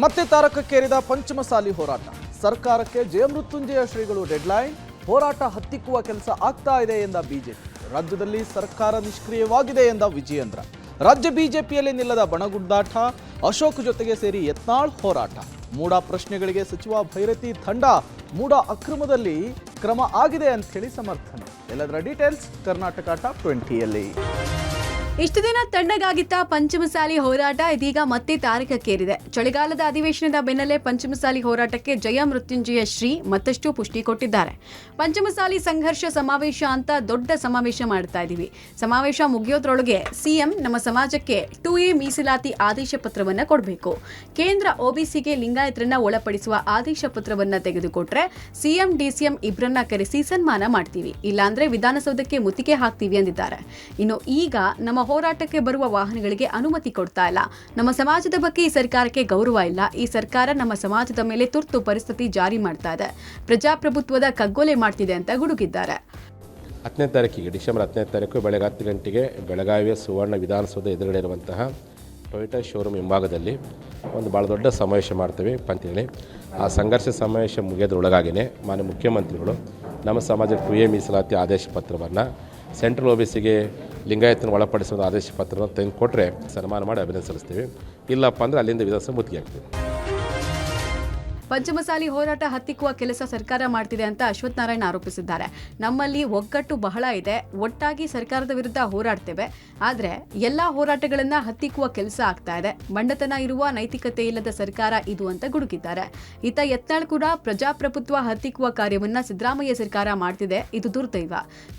ಮತ್ತೆ ತಾರಕಕ್ಕೇರಿದ ಪಂಚಮಸಾಲಿ ಹೋರಾಟ. ಸರ್ಕಾರಕ್ಕೆ ಜಯಮೃತ್ಯುಂಜಯ ಶ್ರೀಗಳು ಡೆಡ್ಲೈನ್. ಹೋರಾಟ ಹತ್ತಿಕ್ಕುವ ಕೆಲಸ ಆಗ್ತಾ ಇದೆ ಎಂದ ಬಿಜೆಪಿ. ರಾಜ್ಯದಲ್ಲಿ ಸರ್ಕಾರ ನಿಷ್ಕ್ರಿಯವಾಗಿದೆ ಎಂದ ವಿಜಯೇಂದ್ರ. ರಾಜ್ಯ ಬಿಜೆಪಿಯಲ್ಲಿ ನಿಲ್ಲದ ಬಣಗುಡ್ಡಾಟ. ಅಶೋಕ್ ಜೊತೆಗೆ ಸೇರಿ ಯತ್ನಾಳ್ ಹೋರಾಟ. ಮೂಡ ಪ್ರಶ್ನೆಗಳಿಗೆ ಸಚಿವ ಭೈರತಿ ತಂಡ ಮೂಡ ಅಕ್ರಮದಲ್ಲಿ ಕ್ರಮ ಆಗಿದೆ ಅಂತ ಹೇಳಿ ಸಮರ್ಥನೆ. ಎಲ್ಲದರ ಡೀಟೇಲ್ಸ್ ಕರ್ನಾಟಕ ಟಾಪ್ 20ಯಲ್ಲಿ. ಇಷ್ಟು ದಿನ ತಣ್ಣಗಾಗಿದ್ದ ಪಂಚಮಸಾಲಿ ಹೋರಾಟ ಇದೀಗ ಮತ್ತೆ ತಾರಕಕ್ಕೇರಿದೆ. ಚಳಿಗಾಲದ ಅಧಿವೇಶನದ ಬೆನ್ನಲ್ಲೇ ಪಂಚಮಸಾಲಿ ಹೋರಾಟಕ್ಕೆ ಜಯ ಮೃತ್ಯುಂಜಯ ಶ್ರೀ ಮತ್ತಷ್ಟು ಪುಷ್ಟಿ ಕೊಟ್ಟಿದ್ದಾರೆ. ಪಂಚಮಸಾಲಿ ಸಂಘರ್ಷ ಸಮಾವೇಶ ಅಂತ ದೊಡ್ಡ ಸಮಾವೇಶ ಮಾಡ್ತಾ ಇದ್ದೀವಿ. ಸಮಾವೇಶ ಮುಗಿಯೋದ್ರೊಳಗೆ ಸಿಎಂ ನಮ್ಮ ಸಮಾಜಕ್ಕೆ 2A ಮೀಸಲಾತಿ ಆದೇಶ ಪತ್ರವನ್ನ ಕೊಡಬೇಕು. ಕೇಂದ್ರ OBCಗೆ ಲಿಂಗಾಯತರನ್ನ ಒಳಪಡಿಸುವ ಆದೇಶ ಪತ್ರವನ್ನ ತೆಗೆದುಕೊಟ್ರೆ ಸಿಎಂ DCM ಇಬ್ಬರನ್ನ ಕರೆಸಿ ಸನ್ಮಾನ ಮಾಡ್ತೀವಿ, ಇಲ್ಲಾಂದ್ರೆ ವಿಧಾನಸೌಧಕ್ಕೆ ಮುತ್ತಿಗೆ ಹಾಕ್ತೀವಿ ಅಂದಿದ್ದಾರೆ. ಇನ್ನು ಈಗ ನಮ್ಮ ಹೋರಾಟಕ್ಕೆ ಬರುವ ವಾಹನಗಳಿಗೆ ಅನುಮತಿ ಕೊಡ್ತಾ ಇಲ್ಲ. ನಮ್ಮ ಸಮಾಜದ ಬಗ್ಗೆ ಈ ಸರ್ಕಾರಕ್ಕೆ ಗೌರವ ಇಲ್ಲ. ಈ ಸರ್ಕಾರ ನಮ್ಮ ಸಮಾಜದ ಮೇಲೆ ತುರ್ತು ಪರಿಸ್ಥಿತಿ ಜಾರಿ ಮಾಡ್ತಾ ಇದೆ, ಪ್ರಜಾಪ್ರಭುತ್ವದ ಕಗ್ಗೊಲೆ ಮಾಡ್ತಿದೆ ಅಂತ ಗುಡುಗಿದ್ದಾರೆ. 10ನೇ ತಾರೀಕಿಗೆ ಡಿಸೆಂಬರ್ 10ನೇ ತಾರೀಕು ಬೆಳಗ್ಗೆ 10 ಗಂಟೆಗೆ ಬೆಳಗಾವಿಯ ಸುವರ್ಣ ವಿಧಾನಸೌಧ ಎದುರುಗಡೆ ಇರುವಂತಹ ಟೊಯೋಟಾ ಶೋರೂಮ್ ಹಿಂಭಾಗದಲ್ಲಿ ಒಂದು ಭಾಳ ದೊಡ್ಡ ಸಮಾವೇಶ ಮಾಡ್ತೇವೆ ಅಂತೇಳಿ. ಆ ಸಂಘರ್ಷ ಸಮಾವೇಶ ಮುಗಿಯೋದ್ರೊಳಗಾಗಿಯೇ ಮಾನ್ಯ ಮುಖ್ಯಮಂತ್ರಿಗಳು ನಮ್ಮ ಸಮಾಜಕ್ಕೆ 2A ಮೀಸಲಾತಿ ಆದೇಶ ಪತ್ರವನ್ನು ಸೆಂಟ್ರಲ್ OBCಗೆ ಲಿಂಗಾಯತನ ಒಳಪಡಿಸುವ ಆದೇಶ ಪತ್ರವನ್ನು ತೆಗೆದುಕೊಟ್ರೆ ಸನ್ಮಾನ ಮಾಡಿ ಅಭಿನಂದನೆ ಸಲ್ಲಿಸ್ತೀವಿ. ಇಲ್ಲಪ್ಪ ಅಂದರೆ ಅಲ್ಲಿಂದ ವಿಧಾನಸಭೆ ಮುತ್ತಿಗೆ ಆಗ್ತೀವಿ. ಪಂಚಮಸಾಲಿ ಹೋರಾಟ ಹತ್ತಿಕ್ಕುವ ಕೆಲಸ ಸರ್ಕಾರ ಮಾಡ್ತಿದೆ ಅಂತ ಅಶ್ವಥ್ ನಾರಾಯಣ್ ಆರೋಪಿಸಿದ್ದಾರೆ. ನಮ್ಮಲ್ಲಿ ಒಗ್ಗಟ್ಟು ಬಹಳ ಇದೆ, ಒಟ್ಟಾಗಿ ಸರ್ಕಾರದ ವಿರುದ್ಧ ಹೋರಾಡ್ತೇವೆ. ಆದರೆ ಎಲ್ಲಾ ಹೋರಾಟಗಳನ್ನ ಹತ್ತಿಕ್ಕುವ ಕೆಲಸ ಆಗ್ತಾ ಇದೆ. ಬಂಡತನ ಇರುವ ನೈತಿಕತೆ ಇಲ್ಲದ ಸರ್ಕಾರ ಇದು ಅಂತ ಗುಡುಗಿದ್ದಾರೆ. ಈತ ಯತ್ನಾಳ್ ಕೂಡ ಪ್ರಜಾಪ್ರಭುತ್ವ ಹತ್ತಿಕ್ಕುವ ಕಾರ್ಯವನ್ನ ಸಿದ್ದರಾಮಯ್ಯ ಸರ್ಕಾರ ಮಾಡ್ತಿದೆ, ಇದು ದುರ್ದೈವ.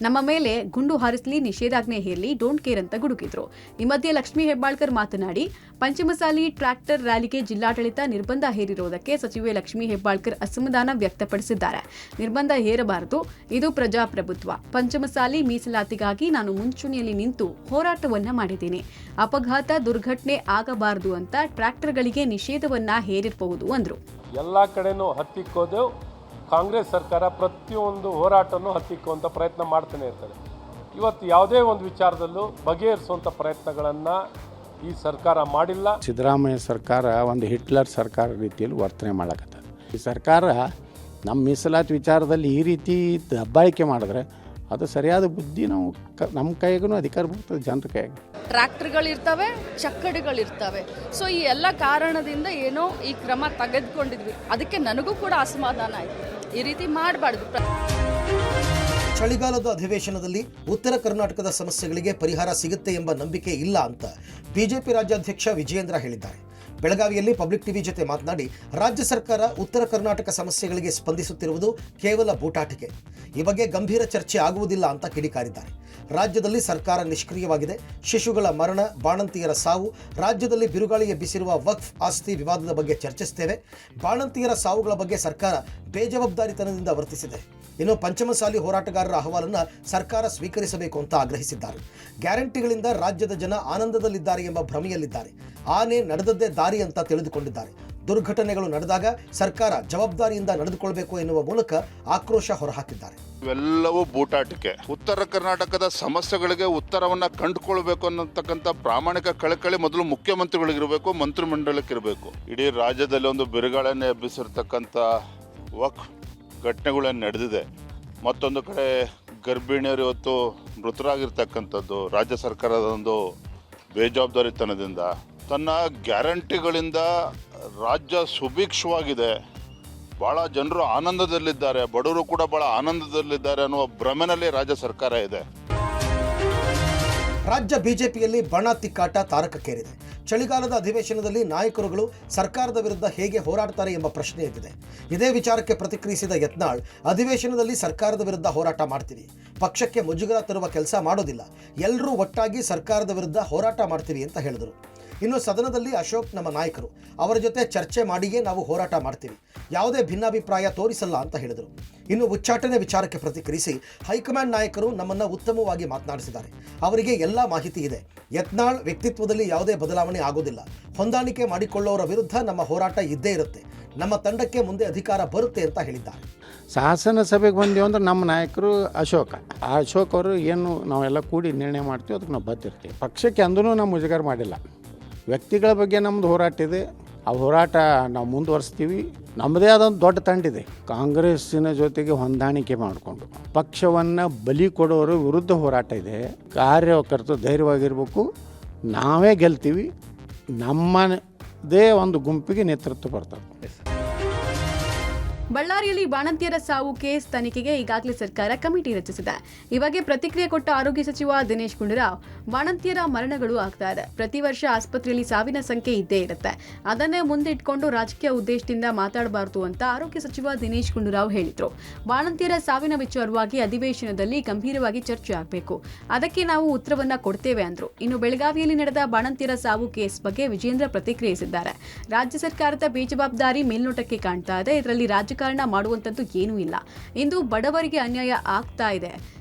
ನಮ್ಮ ಮೇಲೆ ಗುಂಡು ಹಾರಿಸಲಿ, ನಿಷೇಧಾಜ್ಞೆ ಹೇರಲಿ, ಡೋಂಟ್ ಕೇರ್ ಅಂತ ಗುಡುಗಿದ್ರು. ಈ ಮಧ್ಯೆ ಲಕ್ಷ್ಮೀ ಹೆಬ್ಬಾಳ್ಕರ್ ಮಾತನಾಡಿ ಪಂಚಮಸಾಲಿ ಟ್ರ್ಯಾಕ್ಟರ್ ರ್ಯಾಲಿಗೆ ಜಿಲ್ಲಾಡಳಿತ ನಿರ್ಬಂಧ ಹೇರಿರುವುದಕ್ಕೆ ಸಚಿವೆ ಲಕ್ಷ್ಮೀ ಹೆಬ್ಬಾಳ್ಕರ್ ಅಸಮಾಧಾನ ವ್ಯಕ್ತಪಡಿಸಿದ್ದಾರೆ. ನಿರ್ಬಂಧ ಹೇರಬಾರದು, ಇದು ಪ್ರಜಾಪ್ರಭುತ್ವ. ಪಂಚಮಸಾಲಿ ಮೀಸಲಾತಿಗಾಗಿ ನಾನು ಮುಂಚೂಣಿಯಲ್ಲಿ ನಿಂತು ಹೋರಾಟವನ್ನ ಮಾಡಿದ್ದೀನಿ. ಅಪಘಾತ ದುರ್ಘಟನೆ ಆಗಬಾರದು ಅಂತ ಟ್ರ್ಯಾಕ್ಟರ್ಗಳಿಗೆ ನಿಷೇಧವನ್ನ ಹೇರಿರಬಹುದು ಅಂದ್ರು. ಎಲ್ಲ ಕಡೆನೂ ಹತ್ತಿಕ್ಕೋದು ಕಾಂಗ್ರೆಸ್ ಸರ್ಕಾರ ಪ್ರತಿಯೊಂದು ಹೋರಾಟನೂ ಹತ್ತಿಕ್ಕುವಂಥ ಪ್ರಯತ್ನ ಮಾಡ್ತಾನೆ ಇರ್ತದೆ. ಇವತ್ತು ಯಾವುದೇ ಒಂದು ವಿಚಾರದಲ್ಲೂ ಬಗೆಹರಿಸುವಂಥ ಪ್ರಯತ್ನಗಳನ್ನು ಈ ಸರ್ಕಾರ ಮಾಡಿಲ್ಲ. ಸಿದ್ದರಾಮಯ್ಯ ಸರ್ಕಾರ ಒಂದು ಹಿಟ್ಲರ್ ಸರ್ಕಾರ ರೀತಿಯಲ್ಲಿ ವರ್ತನೆ ಮಾಡಕತ್ತದ. ಈ ಸರ್ಕಾರ ನಮ್ಮ ಮೀಸಲಾತಿ ವಿಚಾರದಲ್ಲಿ ಈ ರೀತಿ ದಬ್ಬಾಳಿಕೆ ಮಾಡಿದ್ರೆ ಅದು ಸರಿಯಾದ ಬುದ್ಧಿ ನಮ್ಮ ಕೈಗೂ ಅಧಿಕಾರ ಬರ್ತದೆ, ಜನರ ಕೈಗೆ. ಟ್ರ್ಯಾಕ್ಟರ್ಗಳಿರ್ತವೆ, ಚಕ್ಕಡಿಗಳಿರ್ತವೆ. ಸೊ ಈ ಎಲ್ಲ ಕಾರಣದಿಂದ ಏನೋ ಈ ಕ್ರಮ ತೆಗೆದುಕೊಂಡಿದ್ವಿ. ಅದಕ್ಕೆ ನನಗೂ ಕೂಡ ಅಸಮಾಧಾನ ಆಯಿತು. ಈ ರೀತಿ ಮಾಡಬಾರ್ದು. ಚಳಿಗಾಲದ ಅಧಿವೇಶನದಲ್ಲಿ ಉತ್ತರ ಕರ್ನಾಟಕದ ಸಮಸ್ಯೆಗಳಿಗೆ ಪರಿಹಾರ ಸಿಗುತ್ತೆ ಎಂಬ ನಂಬಿಕೆ ಇಲ್ಲ ಅಂತ ಬಿಜೆಪಿ ರಾಜ್ಯಾಧ್ಯಕ್ಷ ವಿಜಯೇಂದ್ರ ಹೇಳಿದ್ದಾರೆ. ಬೆಳಗಾವಿಯಲ್ಲಿ ಪಬ್ಲಿಕ್ ಟಿವಿ ಜೊತೆ ಮಾತನಾಡಿ ರಾಜ್ಯ ಸರ್ಕಾರ ಉತ್ತರ ಕರ್ನಾಟಕ ಸಮಸ್ಯೆಗಳಿಗೆ ಸ್ಪಂದಿಸುತ್ತಿರುವುದು ಕೇವಲ ಬೂಟಾಟಿಕೆ, ಈ ಬಗ್ಗೆ ಗಂಭೀರ ಚರ್ಚೆ ಆಗುವುದಿಲ್ಲ ಅಂತ ಕಿಡಿಕಾರಿದ್ದಾರೆ. ರಾಜ್ಯದಲ್ಲಿ ಸರ್ಕಾರ ನಿಷ್ಕ್ರಿಯವಾಗಿದೆ. ಶಿಶುಗಳ ಮರಣ, ಬಾಣಂತಿಯರ ಸಾವು, ರಾಜ್ಯದಲ್ಲಿ ಬಿರುಗಾಳಿ ಎಬ್ಬಿಸಿರುವ ವಕ್ಫ್ ಆಸ್ತಿ ವಿವಾದದ ಬಗ್ಗೆ ಚರ್ಚಿಸುತ್ತೇವೆ. ಬಾಣಂತಿಯರ ಸಾವುಗಳ ಬಗ್ಗೆ ಸರ್ಕಾರ ಬೇಜವಾಬ್ದಾರಿತನದಿಂದ ವರ್ತಿಸಿದೆ. ಇನ್ನು ಪಂಚಮಸಾಲಿ ಹೋರಾಟಗಾರರ ಅಹವಾಲನ್ನು ಸರ್ಕಾರ ಸ್ವೀಕರಿಸಬೇಕು ಅಂತ ಆಗ್ರಹಿಸಿದ್ದಾರೆ. ಗ್ಯಾರಂಟಿಗಳಿಂದ ರಾಜ್ಯದ ಜನ ಆನಂದದಲ್ಲಿದ್ದಾರೆ ಎಂಬ ಭ್ರಮೆಯಲ್ಲಿದ್ದಾರೆ. ಆನೆ ನಡೆದದ್ದೇ ದಾರಿ ಅಂತ ತಿಳಿದುಕೊಂಡಿದ್ದಾರೆ. ದುರ್ಘಟನೆಗಳು ನಡೆದಾಗ ಸರ್ಕಾರ ಜವಾಬ್ದಾರಿಯಿಂದ ನಡೆದುಕೊಳ್ಳಬೇಕು ಎನ್ನುವ ಮೂಲಕ ಆಕ್ರೋಶ ಹೊರಹಾಕಿದ್ದಾರೆ. ಇವೆಲ್ಲವೂ ಬೂಟಾಟಿಕೆ. ಉತ್ತರ ಕರ್ನಾಟಕದ ಸಮಸ್ಯೆಗಳಿಗೆ ಉತ್ತರವನ್ನ ಕಂಡುಕೊಳ್ಬೇಕು ಅನ್ನತಕ್ಕಂಥ ಪ್ರಾಮಾಣಿಕ ಕಳಕಳಿ ಮೊದಲು ಮುಖ್ಯಮಂತ್ರಿಗಳಿಗಿರಬೇಕು, ಮಂತ್ರಿಮಂಡಲಕ್ಕಿರಬೇಕು. ಇಡೀ ರಾಜ್ಯದಲ್ಲಿ ಒಂದು ಬಿರುಗಾಳಿಯನ್ನು ಎಬ್ಬಿಸಿರ್ತಕ್ಕಂಥ ವಕ್ಫ್ ಘಟನೆಗಳೇನು ನಡೆದಿದೆ. ಮತ್ತೊಂದು ಕಡೆ ಗರ್ಭಿಣಿಯರು ಇವತ್ತು ಮೃತರಾಗಿರ್ತಕ್ಕಂಥದ್ದು ರಾಜ್ಯ ಸರ್ಕಾರದ ಒಂದು ಬೇಜವಾಬ್ದಾರಿತನದಿಂದ. ತನ್ನ ಗ್ಯಾರಂಟಿಗಳಿಂದ ರಾಜ್ಯ ಸುಭಿಕ್ಷವಾಗಿದೆ, ಭಾಳ ಜನರು ಆನಂದದಲ್ಲಿದ್ದಾರೆ, ಬಡವರು ಕೂಡ ಭಾಳ ಆನಂದದಲ್ಲಿದ್ದಾರೆ ಅನ್ನುವ ಭ್ರಮೆನಲ್ಲಿ ರಾಜ್ಯ ಸರ್ಕಾರ ಇದೆ. ರಾಜ್ಯ ಬಿಜೆಪಿಯಲ್ಲಿ ಬಣ ತಿಕ್ಕಾಟ ತಾರಕಕ್ಕೇರಿದೆ. ಚಳಿಗಾಲದ ಅಧಿವೇಶನದಲ್ಲಿ ನಾಯಕರುಗಳು ಸರ್ಕಾರದ ವಿರುದ್ಧ ಹೇಗೆ ಹೋರಾಡ್ತಾರೆ ಎಂಬ ಪ್ರಶ್ನೆ ಎದ್ದಿದೆ. ಇದೇ ವಿಚಾರಕ್ಕೆ ಪ್ರತಿಕ್ರಿಯಿಸಿದ ಯತ್ನಾಳ್, ಅಧಿವೇಶನದಲ್ಲಿ ಸರ್ಕಾರದ ವಿರುದ್ಧ ಹೋರಾಟ ಮಾಡ್ತೀವಿ, ಪಕ್ಷಕ್ಕೆ ಮುಜುಗರ ತರುವ ಕೆಲಸ ಮಾಡೋದಿಲ್ಲ, ಎಲ್ಲರೂ ಒಟ್ಟಾಗಿ ಸರ್ಕಾರದ ವಿರುದ್ಧ ಹೋರಾಟ ಮಾಡ್ತೀವಿ ಅಂತ ಹೇಳಿದರು. ಇನ್ನು ಸದನದಲ್ಲಿ ಅಶೋಕ್ ನಮ್ಮ ನಾಯಕರು, ಅವರ ಜೊತೆ ಚರ್ಚೆ ಮಾಡಿಯೇ ನಾವು ಹೋರಾಟ ಮಾಡ್ತೀವಿ, ಯಾವುದೇ ಭಿನ್ನಾಭಿಪ್ರಾಯ ತೋರಿಸಲ್ಲ ಅಂತ ಹೇಳಿದರು. ಇನ್ನು ಉಚ್ಚಾಟನೆ ವಿಚಾರಕ್ಕೆ ಪ್ರತಿಕ್ರಿಯಿಸಿ ಹೈಕಮಾಂಡ್ ನಾಯಕರು ನಮ್ಮನ್ನು ಉತ್ತಮವಾಗಿ ಮಾತನಾಡಿಸಿದ್ದಾರೆ, ಅವರಿಗೆ ಎಲ್ಲ ಮಾಹಿತಿ ಇದೆ. ಯತ್ನಾಳ್ ವ್ಯಕ್ತಿತ್ವದಲ್ಲಿ ಯಾವುದೇ ಬದಲಾವಣೆ ಆಗೋದಿಲ್ಲ, ಹೊಂದಾಣಿಕೆ ಮಾಡಿಕೊಳ್ಳೋರ ವಿರುದ್ಧ ನಮ್ಮ ಹೋರಾಟ ಇದ್ದೇ ಇರುತ್ತೆ, ನಮ್ಮ ತಂಡಕ್ಕೆ ಮುಂದೆ ಅಧಿಕಾರ ಬರುತ್ತೆ ಅಂತ ಹೇಳಿದ್ದಾರೆ. ಶಾಸನ ಸಭೆಗೆ ಬಂದೀವಿ ಅಂದ್ರೆ ನಮ್ಮ ನಾಯಕರು ಅಶೋಕ್ ಅವರು ಏನು ನಾವೆಲ್ಲ ಕೂಡಿ ನಿರ್ಣಯ ಮಾಡ್ತೀವಿ, ಅದಕ್ಕೆ ನಾವು ಬದ್ದಿರ್ತೀವಿ. ಪಕ್ಷಕ್ಕೆ ಅಂದೂ ನಾವು ಮುಜುಗರ ಮಾಡಿಲ್ಲ. ವ್ಯಕ್ತಿಗಳ ಬಗ್ಗೆ ನಮ್ಮದು ಹೋರಾಟ ಇದೆ, ಆ ಹೋರಾಟ ನಾವು ಮುಂದುವರಿಸ್ತೀವಿ. ನಮ್ಮದೇ ಆದೊಂದು ದೊಡ್ಡ ತಂಡಿದೆ. ಕಾಂಗ್ರೆಸ್ಸಿನ ಜೊತೆಗೆ ಹೊಂದಾಣಿಕೆ ಮಾಡಿಕೊಂಡು ಪಕ್ಷವನ್ನು ಬಲಿ ಕೊಡೋರ ವಿರುದ್ಧ ಹೋರಾಟ ಇದೆ. ಕಾರ್ಯಕರ್ತರು ಧೈರ್ಯವಾಗಿರಬೇಕು. ನಾವೇ ಗೆಲ್ತೀವಿ. ನಮ್ಮದೇ ಒಂದು ಗುಂಪಿಗೆ ನೇತೃತ್ವ ಬರ್ತದೆ. ಬಳ್ಳಾರಿಯಲ್ಲಿ ಬಾಣಂತಿಯರ ಸಾವು ಕೇಸ್ ತನಿಖೆಗೆ ಈಗಾಗಲೇ ಸರ್ಕಾರ ಕಮಿಟಿ ರಚಿಸಿದೆ. ಈ ಬಗ್ಗೆ ಪ್ರತಿಕ್ರಿಯೆ ಕೊಟ್ಟ ಆರೋಗ್ಯ ಸಚಿವ ದಿನೇಶ್ ಗುಂಡೂರಾವ್, ಬಾಣಂತಿಯರ ಮರಣಗಳು ಆಗ್ತಾ ಇದೆ. ಪ್ರತಿ ವರ್ಷ ಆಸ್ಪತ್ರೆಯಲ್ಲಿ ಸಾವಿನ ಸಂಖ್ಯೆ ಇದ್ದೇ ಇರುತ್ತೆ. ಅದನ್ನೇ ಮುಂದಿಟ್ಕೊಂಡು ರಾಜಕೀಯ ಉದ್ದೇಶದಿಂದ ಮಾತಾಡಬಾರದು ಅಂತ ಆರೋಗ್ಯ ಸಚಿವ ದಿನೇಶ್ ಗುಂಡೂರಾವ್ ಹೇಳಿದ್ರು. ಬಾಣಂತಿಯರ ಸಾವಿನ ವಿಚಾರವಾಗಿ ಅಧಿವೇಶನದಲ್ಲಿ ಗಂಭೀರವಾಗಿ ಚರ್ಚೆ ಆಗಬೇಕು. ಅದಕ್ಕೆ ನಾವು ಉತ್ತರವನ್ನ ಕೊಡ್ತೇವೆ ಅಂದ್ರು. ಇನ್ನು ಬೆಳಗಾವಿಯಲ್ಲಿ ನಡೆದ ಬಾಣಂತಿಯರ ಸಾವು ಕೇಸ್ ಬಗ್ಗೆ ವಿಜೇಂದ್ರ ಪ್ರತಿಕ್ರಿಯಿಸಿದ್ದಾರೆ. ರಾಜ್ಯ ಸರ್ಕಾರದ ಬೇಜವಾಬ್ದಾರಿ ಮೇಲ್ನೋಟಕ್ಕೆ ಕಾಣ್ತಾ ಇದೆ. ಇದರಲ್ಲಿ ರಾಜಕಾರಣ ಮಾಡುವಂತದ್ದು ಏನೂ ಇಲ್ಲ. ಇಂದು ಬಡವರಿಗೆ ಅನ್ಯಾಯ ಆಗ್ತಾ ಇದೆ.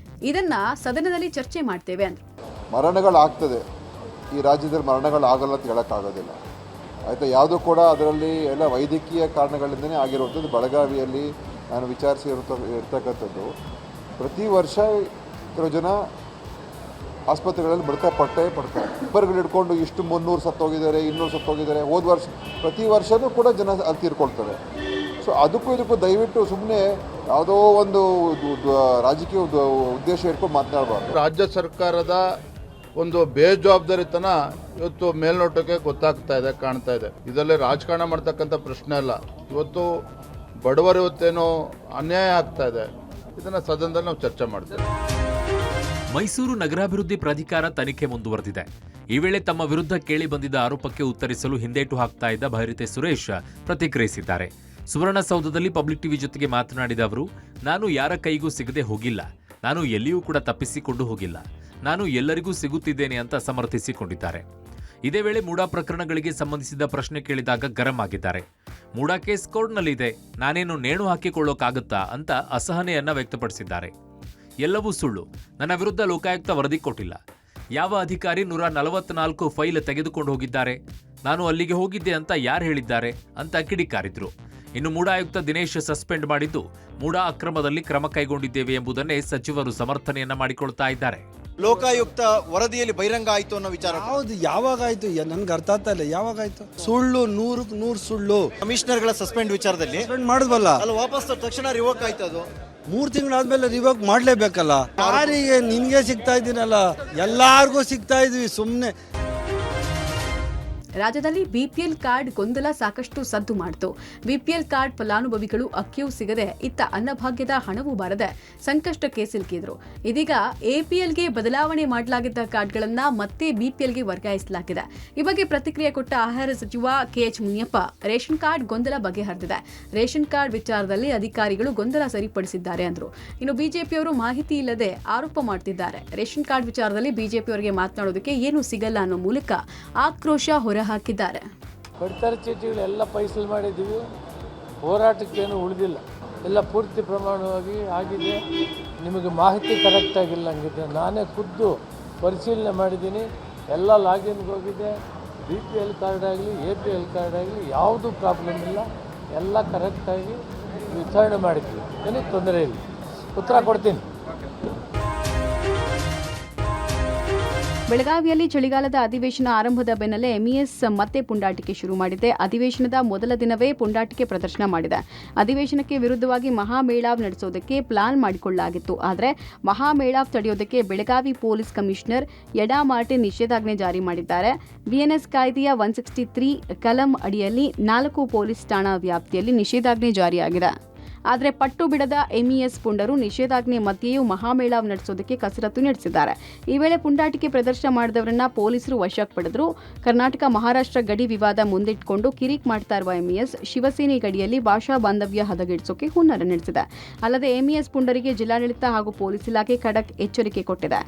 ಇದನ್ನ ಸದನದಲ್ಲಿ ಚರ್ಚೆ ಮಾಡ್ತೇವೆ ಅಂದ್ರು. ಮರಣಗಳಾಗ್ತದೆ, ಈ ರಾಜ್ಯದಲ್ಲಿ ಮರಣಗಳಾಗಲ್ಲ ಅಂತ ಹೇಳೋಕ್ಕಾಗೋದಿಲ್ಲ ಆಯಿತಾ. ಯಾವುದೂ ಕೂಡ ಅದರಲ್ಲಿ ಎಲ್ಲ ವೈದ್ಯಕೀಯ ಕಾರಣಗಳಿಂದನೇ ಆಗಿರುವಂಥದ್ದು. ಬೆಳಗಾವಿಯಲ್ಲಿ ನಾನು ಇರ್ತಕ್ಕಂಥದ್ದು ಪ್ರತಿ ವರ್ಷ ಕೆಲವು ಜನ ಆಸ್ಪತ್ರೆಗಳಲ್ಲಿ ಮೃತಪಟ್ಟೇ ಪಡ್ತಾರೆ. ಇಬ್ಬರುಗಳು ಹಿಡ್ಕೊಂಡು ಇಷ್ಟು 300 ಸತ್ತೋಗಿದ್ದಾರೆ, 200 ಸತ್ತೋಗಿದ್ದಾರೆ. ಹೋದ ವರ್ಷ ಪ್ರತಿ ವರ್ಷವೂ ಕೂಡ ಜನ ಅಲ್ಲಿ ತೀರ್ಕೊಳ್ತಾರೆ. ಸೊ ಅದಕ್ಕೂ ದಯವಿಟ್ಟು ಸುಮ್ಮನೆ ಯಾವುದೋ ಒಂದು ರಾಜಕೀಯ ಉದ್ದೇಶ ಇಟ್ಕೊಂಡು ಮಾತನಾಡಬಾರ್ದು. ರಾಜ್ಯ ಸರ್ಕಾರದ ಒಂದು ಬೇಜವಾಬ್ದಾರಿತನ ಇವತ್ತು ಮೇಲ್ನೋಟಕ್ಕೆ ಗೊತ್ತಾಗ್ತಾ ಇದೆ, ಕಾಣ್ತಾ ಇದೆ. ಇದರಲ್ಲಿ ರಾಜಕಾರಣ ಮಾಡ್ತಕ್ಕಂಥ ಪ್ರಶ್ನೆ ಅಲ್ಲ. ಇವತ್ತು ಬಡವರು ಇವತ್ತೇನೋ ಅನ್ಯಾಯ ಆಗ್ತಾ ಇದೆ. ಇದನ್ನು ಸದನದಲ್ಲಿ ನಾವು ಚರ್ಚೆ ಮಾಡ್ತೇವೆ. ಮೈಸೂರು ನಗರಾಭಿವೃದ್ಧಿ ಪ್ರಾಧಿಕಾರ ತನಿಖೆ ಮುಂದುವರೆದಿದೆ. ಈ ವೇಳೆ ತಮ್ಮ ವಿರುದ್ಧ ಕೇಳಿ ಬಂದಿದ್ದ ಆರೋಪಕ್ಕೆ ಉತ್ತರಿಸಲು ಹಿಂದೇಟು ಹಾಕ್ತಾ ಇದ್ದ ಭೈರತೆ ಸುರೇಶ್ ಪ್ರತಿಕ್ರಿಯಿಸಿದ್ದಾರೆ. ಸುವರ್ಣಸೌಧದಲ್ಲಿ ಪಬ್ಲಿಕ್ ಟಿವಿ ಜೊತೆಗೆ ಮಾತನಾಡಿದ ಅವರು, ನಾನು ಯಾರ ಕೈಗೂ ಸಿಗದೆ ಹೋಗಿಲ್ಲ. ನಾನು ಎಲ್ಲಿಯೂ ಕೂಡ ತಪ್ಪಿಸಿಕೊಂಡು ಹೋಗಿಲ್ಲ. ನಾನು ಎಲ್ಲರಿಗೂ ಸಿಗುತ್ತಿದ್ದೇನೆ ಅಂತ ಸಮರ್ಥಿಸಿಕೊಂಡಿದ್ದಾರೆ. ಇದೇ ವೇಳೆ ಮೂಡಾ ಪ್ರಕರಣಗಳಿಗೆ ಸಂಬಂಧಿಸಿದ ಪ್ರಶ್ನೆ ಕೇಳಿದಾಗ ಗರಂ ಆಗಿದ್ದಾರೆ. ಮೂಡಾ ಕೇಸ್ ಕೋರ್ಟ್ನಲ್ಲಿದೆ, ನಾನೇನು ನೇಣು ಹಾಕಿಕೊಳ್ಳೋಕ್ಕಾಗುತ್ತಾ ಅಂತ ಅಸಹನೆಯನ್ನ ವ್ಯಕ್ತಪಡಿಸಿದ್ದಾರೆ. ಎಲ್ಲವೂ ಸುಳ್ಳು. ನನ್ನ ವಿರುದ್ಧ ಲೋಕಾಯುಕ್ತ ವರದಿ ಕೊಟ್ಟಿಲ್ಲ. ಯಾವ ಅಧಿಕಾರಿ 144 ಫೈಲ್ ತೆಗೆದುಕೊಂಡು ಹೋಗಿದ್ದಾರೆ? ನಾನು ಅಲ್ಲಿಗೆ ಹೋಗಿದ್ದೆ ಅಂತ ಯಾರು ಹೇಳಿದ್ದಾರೆ ಅಂತ ಕಿಡಿಕಾರಿದ್ರು. ಇನ್ನು ಮೂಡಾ ಆಯುಕ್ತ ದಿನೇಶ್ ಸಸ್ಪೆಂಡ್ ಮಾಡಿದ್ದು ಮೂಡಾ ಅಕ್ರಮದಲ್ಲಿ ಕ್ರಮ ಕೈಗೊಂಡಿದ್ದೇವೆ ಎಂಬುದನ್ನೇ ಸಚಿವರು ಸಮರ್ಥನೆಯನ್ನ ಮಾಡಿಕೊಳ್ತಾ ಇದ್ದಾರೆ. ಲೋಕಾಯುಕ್ತ ವರದಿಯಲ್ಲಿ ಬಹಿರಂಗ ಆಯ್ತು ಅನ್ನೋ ವಿಚಾರ ಯಾವಾಗ ಆಯ್ತು? ನನ್ಗೆ ಅರ್ಥ ಆಗ್ತಾ ಇಲ್ಲ. ಯಾವಾಗ ಆಯ್ತು? ಸುಳ್ಳು, 100ಕ್ಕೆ 100 ಸುಳ್ಳು. ಕಮಿಷನರ್ಗಳ ಸಸ್ಪೆಂಡ್ ವಿಚಾರದಲ್ಲಿ ಮಾಡಿದ್ವಲ್ಲ, ಅಲ್ಲಿ ವಾಪಸ್ ತಕ್ಷಣ ರಿವೋಕ್ ಆಯ್ತು. ಅದು 3 ತಿಂಗಳಾದ್ಮೇಲೆ ರಿವೋಕ್ ಮಾಡ್ಲೇಬೇಕಲ್ಲ. ಯಾರಿಗೆ? ನಿನ್ಗೆ ಸಿಗ್ತಾ ಇದ್ದೀನಲ್ಲ, ಎಲ್ಲಾರ್ಗೂ ಸಿಗ್ತಾ ಇದ್ವಿ ಸುಮ್ನೆ. ರಾಜ್ಯದಲ್ಲಿ ಬಿಪಿಎಲ್ ಕಾರ್ಡ್ ಗೊಂದಲ ಸಾಕಷ್ಟು ಸದ್ದು ಮಾಡಿತು. ಬಿಪಿಎಲ್ ಕಾರ್ಡ್ ಫಲಾನುಭವಿಗಳು ಅಕ್ಕಿಯೂ ಸಿಗದೆ, ಇತ್ತ ಅನ್ನಭಾಗ್ಯದ ಹಣವೂ ಬಾರದೆ ಸಂಕಷ್ಟಕ್ಕೆ ಸಿಲುಕಿದ್ರು. ಇದೀಗ ಎಪಿಎಲ್ಗೆ ಬದಲಾವಣೆ ಮಾಡಲಾಗಿದ್ದ ಕಾರ್ಡ್ಗಳನ್ನ ಮತ್ತೆ ಬಿಪಿಎಲ್ಗೆ ವರ್ಗಾಯಿಸಲಾಗಿದೆ. ಈ ಬಗ್ಗೆ ಪ್ರತಿಕ್ರಿಯೆ ಕೊಟ್ಟ ಆಹಾರ ಸಚಿವ ಕೆಎಚ್ ಮುನಿಯಪ್ಪ, ರೇಷನ್ ಕಾರ್ಡ್ ಗೊಂದಲ ಬಗೆಹರಿದಿದೆ. ರೇಷನ್ ಕಾರ್ಡ್ ವಿಚಾರದಲ್ಲಿ ಅಧಿಕಾರಿಗಳು ಗೊಂದಲ ಸರಿಪಡಿಸಿದ್ದಾರೆ ಅಂದ್ರು. ಇನ್ನು ಬಿಜೆಪಿಯವರು ಮಾಹಿತಿ ಇಲ್ಲದೆ ಆರೋಪ ಮಾಡ್ತಿದ್ದಾರೆ. ರೇಷನ್ ಕಾರ್ಡ್ ವಿಚಾರದಲ್ಲಿ ಬಿಜೆಪಿಯವರಿಗೆ ಮಾತನಾಡೋದಕ್ಕೆ ಏನೂ ಸಿಗಲ್ಲ ಅನ್ನೋ ಮೂಲಕ ಆಕ್ರೋಶ ಹೊರಹಾಕಿದ್ದಾರೆ. ಪಡಿತರ ಚೀಟಿಗಳೆಲ್ಲ ಫೈಸಲ್ ಮಾಡಿದ್ದೀವಿ. ಹೋರಾಟಕ್ಕೇನು ಉಳಿದಿಲ್ಲ. ಎಲ್ಲ ಪೂರ್ತಿ ಪ್ರಮಾಣವಾಗಿ ಆಗಿದೆ. ನಿಮಗೆ ಮಾಹಿತಿ ಕರೆಕ್ಟಾಗಿಲ್ಲ ಹಂಗಿದೆ. ನಾನೇ ಖುದ್ದು ಪರಿಶೀಲನೆ ಮಾಡಿದ್ದೀನಿ. ಎಲ್ಲ ಲಾಗಿನ್ಗೆ ಹೋಗಿದೆ. BPL ಕಾರ್ಡ್ ಆಗಲಿ APL ಕಾರ್ಡ್ ಆಗಲಿ ಯಾವುದೂ ಪ್ರಾಬ್ಲಮ್ ಇಲ್ಲ. ಎಲ್ಲ ಕರೆಕ್ಟಾಗಿ ವಿಚಾರಣೆ ಮಾಡಿದ್ವಿ. ಏನೂ ತೊಂದರೆ ಇಲ್ಲ. ಉತ್ತರ ಕೊಡ್ತೀನಿ. ಬೆಳಗಾವಿಯಲ್ಲಿ ಚಳಿಗಾಲದ ಅಧಿವೇಶನ ಆರಂಭದ ಬೆನ್ನಲ್ಲೇ ಎಂಇಎಸ್ ಮತ್ತೆ ಪುಂಡಾಟಿಕೆ ಶುರು ಮಾಡಿದೆ. ಅಧಿವೇಶನದ ಮೊದಲ ದಿನವೇ ಪುಂಡಾಟಿಕೆ ಪ್ರದರ್ಶನ ಮಾಡಿದೆ. ಅಧಿವೇಶನಕ್ಕೆ ವಿರುದ್ಧವಾಗಿ ಮಹಾಮೇಳಾವ್ ನಡೆಸೋದಕ್ಕೆ ಪ್ಲಾನ್ ಮಾಡಿಕೊಳ್ಳಲಾಗಿತ್ತು. ಆದರೆ Mahamelava ತಡೆಯೋದಕ್ಕೆ Belagavi police commissioner Yeda Martin ನಿಷೇಧಾಜ್ಞೆ ಜಾರಿ ಮಾಡಿದ್ದಾರೆ. ಬಿಎನ್ಎಸ್ ಕಾಯ್ದೆಯ 163 ಕಲಂ ಅಡಿಯಲ್ಲಿ 4 ಪೊಲೀಸ್ ಠಾಣಾ ವ್ಯಾಪ್ತಿಯಲ್ಲಿ ನಿಷೇಧಾಜ್ಞೆ ಜಾರಿಯಾಗಿದೆ. ಆದರೆ ಪಟ್ಟು ಬಿಡದ ಎಂಇಎಸ್ ಪುಂಡರು ನಿಷೇಧಾಜ್ಞೆ ಮಧ್ಯೆಯೂ ಮಹಾಮೇಳಾವ್ ನಡೆಸೋದಕ್ಕೆ ಕಸರತ್ತು ನಡೆಸಿದ್ದಾರೆ. ಈ ವೇಳೆ ಪುಂಡಾಟಿಕೆ ಪ್ರದರ್ಶನ ಮಾಡಿದವರನ್ನ ಪೊಲೀಸರು ವಶಕ್ಕೆ ಪಡೆದರು. ಕರ್ನಾಟಕ ಮಹಾರಾಷ್ಟ್ರ ಗಡಿ ವಿವಾದ ಮುಂದಿಟ್ಟುಕೊಂಡು ಕಿರಿಕ್ ಮಾಡ್ತಾ ಇರುವ ಎಂಇಎಸ್ ಶಿವಸೇನೆ ಗಡಿಯಲ್ಲಿ ಭಾಷಾ ಬಾಂಧವ್ಯ ಹದಗೆಡಿಸೋಕೆ ಹುನ್ನಾರ ನಡೆಸಿದೆ. ಅಲ್ಲದೆ ಎಂಇಎಸ್ ಪುಂಡರಿಗೆ ಜಿಲ್ಲಾಡಳಿತ ಹಾಗೂ ಪೊಲೀಸ್ ಇಲಾಖೆ ಖಡಕ್ ಎಚ್ಚರಿಕೆ ಕೊಟ್ಟಿದೆ.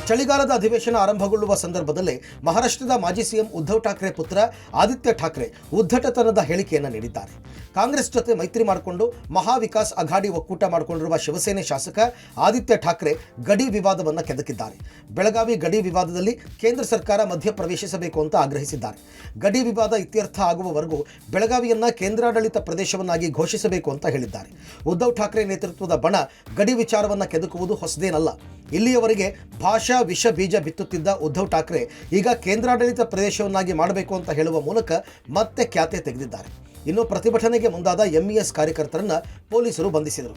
ಚಳಿಗಾಲದ ಅಧಿವೇಶನ ಆರಂಭಗೊಳ್ಳುವ ಸಂದರ್ಭದಲ್ಲೇ ಮಹಾರಾಷ್ಟ್ರದ ಮಾಜಿ ಸಿಎಂ ಉದ್ಧವ್ ಠಾಕ್ರೆ ಪುತ್ರ ಆದಿತ್ಯ ಠಾಕ್ರೆ ಉದ್ದಟತನದ ಹೇಳಿಕೆಯನ್ನು ನೀಡಿದ್ದಾರೆ. ಕಾಂಗ್ರೆಸ್ ಜೊತೆ ಮೈತ್ರಿ ಮಾಡಿಕೊಂಡು ಮಹಾವಿಕಾಸ್ ಅಘಾಡಿ ಒಕ್ಕೂಟ ಮಾಡಿಕೊಂಡಿರುವ ಶಿವಸೇನೆ ಶಾಸಕ ಆದಿತ್ಯ ಠಾಕ್ರೆ ಗಡಿ ವಿವಾದವನ್ನು ಕೆದಕಿದ್ದಾರೆ. ಬೆಳಗಾವಿ ಗಡಿ ವಿವಾದದಲ್ಲಿ ಕೇಂದ್ರ ಸರ್ಕಾರ ಮಧ್ಯಪ್ರವೇಶಿಸಬೇಕು ಅಂತ ಆಗ್ರಹಿಸಿದ್ದಾರೆ. ಗಡಿ ವಿವಾದ ಇತ್ಯರ್ಥ ಆಗುವವರೆಗೂ ಬೆಳಗಾವಿಯನ್ನ ಕೇಂದ್ರಾಡಳಿತ ಪ್ರದೇಶವನ್ನಾಗಿ ಘೋಷಿಸಬೇಕು ಅಂತ ಹೇಳಿದ್ದಾರೆ. ಉದ್ಧವ್ ಠಾಕ್ರೆ ನೇತೃತ್ವದ ಬಣ ಗಡಿ ವಿಚಾರವನ್ನು ಕೆದಕುವುದು ಹೊಸದೇನಲ್ಲ. ಇಲ್ಲಿಯವರೆಗೆ ಭಾಷಾ ವಿಷ ಬೀಜ ಬಿತ್ತುತ್ತಿದ್ದ ಉದ್ಧವ್ ಠಾಕ್ರೆ ಈಗ ಕೇಂದ್ರಾಡಳಿತ ಪ್ರದೇಶವನ್ನಾಗಿ ಮಾಡಬೇಕು ಅಂತ ಹೇಳುವ ಮೂಲಕ ಮತ್ತೆ ಖ್ಯಾತೆ ತೆಗೆದಿದ್ದಾರೆ. ಇನ್ನು ಪ್ರತಿಭಟನೆಗೆ ಮುಂದಾದ MES ಕಾರ್ಯಕರ್ತರನ್ನ ಪೊಲೀಸರು ಬಂಧಿಸಿದರು.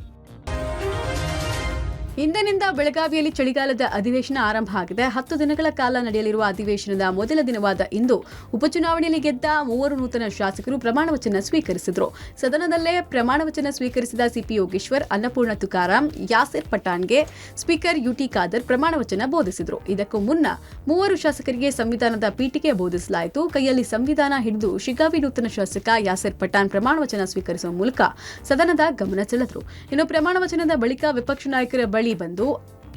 ಇಂದಿನಿಂದ ಬೆಳಗಾವಿಯಲ್ಲಿ ಚಳಿಗಾಲದ ಅಧಿವೇಶನ ಆರಂಭ ಆಗಿದೆ. 10 ದಿನಗಳ ಕಾಲ ನಡೆಯಲಿರುವ ಅಧಿವೇಶನದ ಮೊದಲ ದಿನವಾದ ಇಂದು ಉಪಚುನಾವಣೆಯಲ್ಲಿ ಗೆದ್ದ 3 ನೂತನ ಶಾಸಕರು ಪ್ರಮಾಣ ವಚನ ಸ್ವೀಕರಿಸಿದರು. ಸದನದಲ್ಲೇ ಪ್ರಮಾಣ ವಚನ ಸ್ವೀಕರಿಸಿದ CP ಯೋಗೇಶ್ವರ್, ಅನ್ನಪೂರ್ಣ ತುಕಾರಾಂ, ಯಾಸಿರ್ ಪಠಾಣ್ಗೆ ಸ್ಪೀಕರ್ UT ಖಾದರ್ ಪ್ರಮಾಣ ವಚನ ಬೋಧಿಸಿದರು. ಇದಕ್ಕೂ ಮುನ್ನ 3 ಶಾಸಕರಿಗೆ ಸಂವಿಧಾನದ ಪೀಠಿಕೆ ಬೋಧಿಸಲಾಯಿತು. ಕೈಯಲ್ಲಿ ಸಂವಿಧಾನ ಹಿಡಿದು ಶಿಗ್ಗಾವಿ ನೂತನ ಶಾಸಕ ಯಾಸಿರ್ ಪಠಾಣ್ ಪ್ರಮಾಣ ವಚನ ಸ್ವೀಕರಿಸುವ ಮೂಲಕ ಸದನದ ಗಮನ ಸೆಳೆದರು. ಇನ್ನು ಪ್ರಮಾಣ ವಚನದ ಬಳಿಕ ವಿಪಕ್ಷ ನಾಯಕರ ಬಳಿ ಬಂದು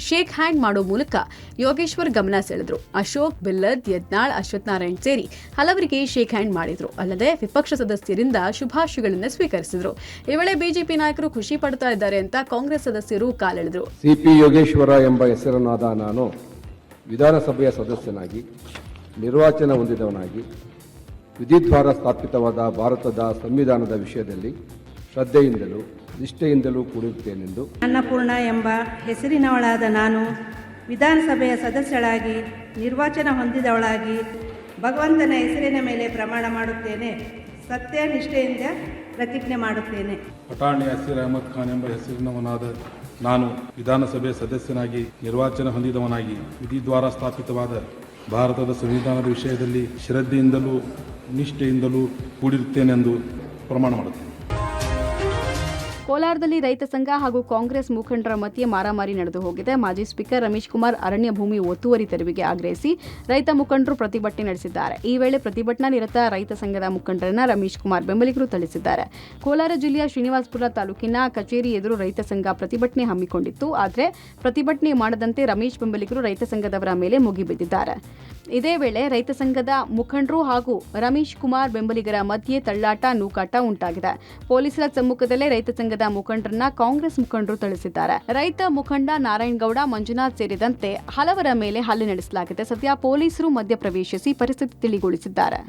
ಶೇಕ್ ಹ್ಯಾಂಡ್ ಮಾಡೋ ಮೂಲಕ ಯೋಗೇಶ್ವರ್ ಗಮನ ಸೆಳೆದ್ರು. ಅಶೋಕ್, ಬಿಲ್ಲದ್, ಯತ್ನಾಳ್, ಅಶ್ವತ್ಥನಾರಾಯಣ್ ಸೇರಿ ಹಲವರಿಗೆ ಶೇಕ್ ಹ್ಯಾಂಡ್ ಮಾಡಿದ್ರು. ಅಲ್ಲದೆ ವಿಪಕ್ಷ ಸದಸ್ಯರಿಂದ ಶುಭಾಶಯಗಳನ್ನು ಸ್ವೀಕರಿಸಿದ್ರು. ಈ ವೇಳೆ ಬಿಜೆಪಿ ನಾಯಕರು ಖುಷಿ ಪಡ್ತಾ ಇದ್ದಾರೆ ಅಂತ ಕಾಂಗ್ರೆಸ್ ಸದಸ್ಯರು ಕಾಲೆಳೆದರು. CP ಯೋಗೇಶ್ವರ ಎಂಬ ಹೆಸರನ್ನಾದ ನಾನು ವಿಧಾನಸಭೆಯ ಸದಸ್ಯನಾಗಿ ನಿರ್ವಾಚನ ಹೊಂದಿದವನಾಗಿ ವಿಧಿದ್ವಾರ ಸ್ಥಾಪಿತವಾದ ಭಾರತದ ಸಂವಿಧಾನದ ವಿಷಯದಲ್ಲಿ ಶ್ರದ್ಧೆಯಿಂದಲೂ ನಿಷ್ಠೆಯಿಂದಲೂ ಕೂಡಿರುತ್ತೇನೆಂದು. ಅನ್ನಪೂರ್ಣ ಎಂಬ ಹೆಸರಿನವಳಾದ ನಾನು ವಿಧಾನಸಭೆಯ ಸದಸ್ಯಳಾಗಿ ನಿರ್ವಾಚನ ಹೊಂದಿದವಳಾಗಿ ಭಗವಂತನ ಹೆಸರಿನ ಮೇಲೆ ಪ್ರಮಾಣ ಮಾಡುತ್ತೇನೆ. ಸತ್ಯ ನಿಷ್ಠೆಯಿಂದ ಪ್ರತಿಜ್ಞೆ ಮಾಡುತ್ತೇನೆ. ಪಠಾಣ್ ಯಾಸಿರ್ ಅಹಮದ್ ಖಾನ್ ಎಂಬ ಹೆಸರಿನವನಾದ ನಾನು ವಿಧಾನಸಭೆಯ ಸದಸ್ಯನಾಗಿ ನಿರ್ವಾಚನ ಹೊಂದಿದವನಾಗಿ ವಿಧಿದ್ವಾರ ಸ್ಥಾಪಿತವಾದ ಭಾರತದ ಸಂವಿಧಾನದ ವಿಷಯದಲ್ಲಿ ಶ್ರದ್ಧೆಯಿಂದಲೂ ನಿಷ್ಠೆಯಿಂದಲೂ ಕೂಡಿರುತ್ತೇನೆಂದು ಪ್ರಮಾಣ ಮಾಡುತ್ತೇನೆ. ಕೋಲಾರದಲ್ಲಿ ರೈತ ಸಂಘ ಹಾಗೂ ಕಾಂಗ್ರೆಸ್ ಮುಖಂಡರ ಮಧ್ಯೆ ಮಾರಾಮಾರಿ ನಡೆದು ಹೋಗಿದೆ. ಮಾಜಿ ಸ್ಪೀಕರ್ ರಮೇಶ್ ಕುಮಾರ್ ಅರಣ್ಯ ಭೂಮಿ ಒತ್ತುವರಿ ತೆರವಿಗೆ ಆಗ್ರಹಿಸಿ ರೈತ ಮುಖಂಡರು ಪ್ರತಿಭಟನೆ ನಡೆಸಿದ್ದಾರೆ. ಈ ವೇಳೆ ಪ್ರತಿಭಟನಾ ನಿರತ ರೈತ ಸಂಘದ ಮುಖಂಡರನ್ನ ರಮೇಶ್ ಕುಮಾರ್ ಬೆಂಬಲಿಗರು ಥಳಿಸಿದ್ದಾರೆ. ಕೋಲಾರ ಜಿಲ್ಲೆಯ ಶ್ರೀನಿವಾಸಪುರ ತಾಲೂಕಿನ ಕಚೇರಿ ಎದುರು ರೈತ ಸಂಘ ಪ್ರತಿಭಟನೆ ಹಮ್ಮಿಕೊಂಡಿತ್ತು. ಆದರೆ ಪ್ರತಿಭಟನೆ ಮಾಡದಂತೆ ರಮೇಶ್ ಬೆಂಬಲಿಗರು ರೈತ ಸಂಘದವರ ಮೇಲೆ ಮುಗಿಬಿದ್ದಿದ್ದಾರೆ. ಇದೇ ವೇಳೆ ರೈತ ಸಂಘದ ಮುಖಂಡರು ಹಾಗೂ ರಮೇಶ್ ಕುಮಾರ್ ಬೆಂಬಲಿಗರ ಮಧ್ಯೆ ತಳ್ಳಾಟ, ನೂಕಾಟ ಉಂಟಾಗಿದೆ. ಪೊಲೀಸರ ಸಮ್ಮುಖದಲ್ಲೇ ರೈತ ಸಂಘದ ಮುಖಂಡರನ್ನ ಕಾಂಗ್ರೆಸ್ ಮುಖಂಡರು ಥಳಿಸಿದ್ದಾರೆ. ರೈತ ಮುಖಂಡ ನಾರಾಯಣಗೌಡ, ಮಂಜುನಾಥ್ ಸೇರಿದಂತೆ ಹಲವರ ಮೇಲೆ ಹಲ್ಲೆ ನಡೆಸಲಾಗಿದೆ. ಸದ್ಯ ಪೊಲೀಸರು ಮಧ್ಯಪ್ರವೇಶಿಸಿ ಪರಿಸ್ಥಿತಿ ತಿಳಿಗೊಳಿಸಿದ್ದಾರೆ.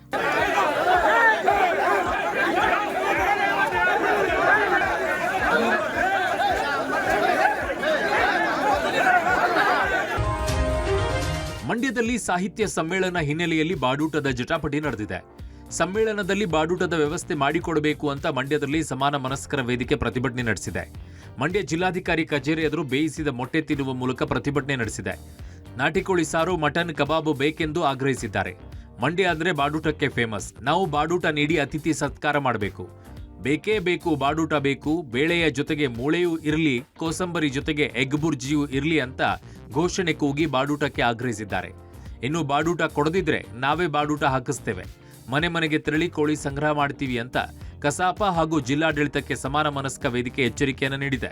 ಮಂಡ್ಯದಲ್ಲಿ ಸಾಹಿತ್ಯ ಸಮ್ಮೇಳನ ಹಿನ್ನೆಲೆಯಲ್ಲಿ ಬಾಡೂಟದ ಜಟಾಪಟಿ ನಡೆದಿದೆ. ಸಮ್ಮೇಳನದಲ್ಲಿ ಬಾಡೂಟದ ವ್ಯವಸ್ಥೆ ಮಾಡಿಕೊಡಬೇಕು ಅಂತ ಮಂಡ್ಯದಲ್ಲಿ ಸಮಾನ ಮನಸ್ಕರ ವೇದಿಕೆ ಪ್ರತಿಭಟನೆ ನಡೆಸಿದೆ. ಮಂಡ್ಯ ಜಿಲ್ಲಾಧಿಕಾರಿ ಕಚೇರಿ ಎದುರು ಬೇಯಿಸಿದ ಮೊಟ್ಟೆ ತಿನ್ನುವ ಮೂಲಕ ಪ್ರತಿಭಟನೆ ನಡೆಸಿದೆ. ನಾಟಿಕೋಳಿ ಸಾರು, ಮಟನ್, ಕಬಾಬು ಬೇಕೆಂದು ಆಗ್ರಹಿಸಿದ್ದಾರೆ. ಮಂಡ್ಯ ಅಂದ್ರೆ ಬಾಡೂಟಕ್ಕೆ ಫೇಮಸ್. ನಾವು ಬಾಡೂಟ ನೀಡಿ ಅತಿಥಿ ಸತ್ಕಾರ ಮಾಡಬೇಕು. ಬೇಕೇ ಬೇಕು, ಬಾಡೂಟ ಬೇಕು. ಬೇಳೆಯ ಜೊತೆಗೆ ಮೂಳೆಯೂ ಇರಲಿ, ಕೋಸಂಬರಿ ಜೊತೆಗೆ ಎಗ್ ಬುರ್ಜಿಯೂ ಇರಲಿ ಅಂತ ಘೋಷಣೆ ಕೂಗಿ ಬಾಡೂಟಕ್ಕೆ ಆಗ್ರಹಿಸಿದ್ದಾರೆ. ಇನ್ನು ಬಾಡೂಟ ಕೊಡದಿದ್ರೆ ನಾವೇ ಬಾಡೂಟ ಹಾಕಿಸ್ತೇವೆ, ಮನೆ ಮನೆಗೆ ತೆರಳಿ ಕೋಳಿ ಸಂಗ್ರಹ ಮಾಡ್ತೀವಿ ಅಂತ ಕಸಾಪ ಹಾಗೂ ಜಿಲ್ಲಾಡಳಿತಕ್ಕೆ ಸಮಾನ ಮನಸ್ಕ ವೇದಿಕೆ ಎಚ್ಚರಿಕೆಯನ್ನು ನೀಡಿದೆ.